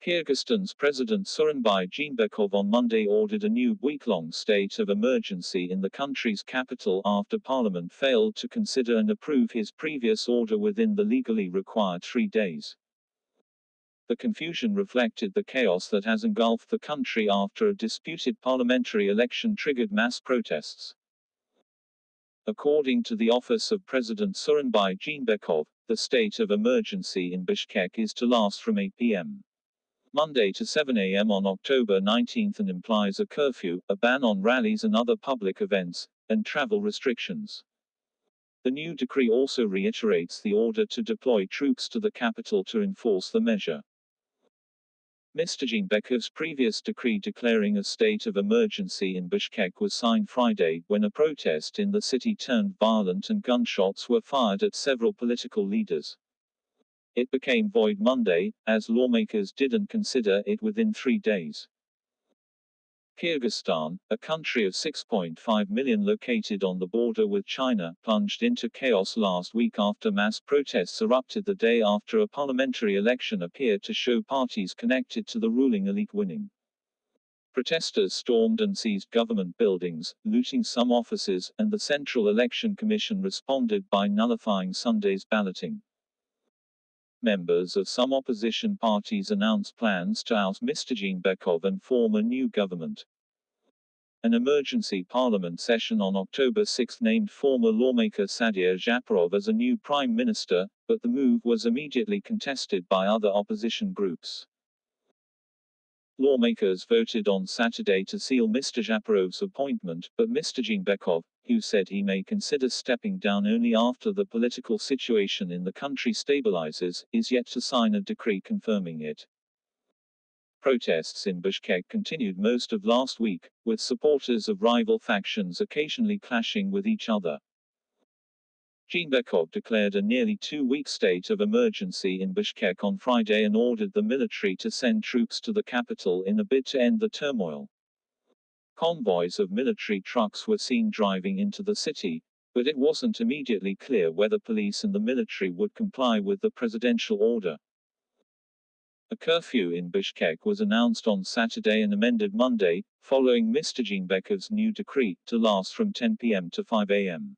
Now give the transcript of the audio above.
Kyrgyzstan's President Sooronbay Jeenbekov on Monday ordered a new week-long state of emergency in the country's capital after parliament failed to consider and approve his previous order within the legally required 3 days. The confusion reflected the chaos that has engulfed the country after a disputed parliamentary election triggered mass protests. According to the office of President Sooronbay Jeenbekov, the state of emergency in Bishkek is to last from 8 p.m. Monday to 7 a.m. on October 19 and implies a curfew, a ban on rallies and other public events, and travel restrictions. The new decree also reiterates the order to deploy troops to the capital to enforce the measure. Mr. Jeenbekov's previous decree declaring a state of emergency in Bishkek was signed Friday, when a protest in the city turned violent and gunshots were fired at several political leaders. It became void Monday, as lawmakers didn't consider it within 3 days. Kyrgyzstan, a country of 6.5 million located on the border with China, plunged into chaos last week after mass protests erupted the day after a parliamentary election appeared to show parties connected to the ruling elite winning. Protesters stormed and seized government buildings, looting some offices, and the Central Election Commission responded by nullifying Sunday's balloting. Members of some opposition parties announced plans to oust Mr. Jeenbekov and form a new government. An emergency parliament session on October 6 named former lawmaker Sadir Japarov as a new prime minister, but the move was immediately contested by other opposition groups. Lawmakers voted on Saturday to seal Mr. Japarov's appointment, but Mr. Jeenbekov, who said he may consider stepping down only after the political situation in the country stabilizes, is yet to sign a decree confirming it. Protests in Bishkek continued most of last week, with supporters of rival factions occasionally clashing with each other. Jeenbekov declared a nearly 2-week state of emergency in Bishkek on Friday and ordered the military to send troops to the capital in a bid to end the turmoil. Convoys of military trucks were seen driving into the city, but it wasn't immediately clear whether police and the military would comply with the presidential order. A curfew in Bishkek was announced on Saturday and amended Monday, following Mr. Jeenbekov's new decree, to last from 10 p.m. to 5 a.m.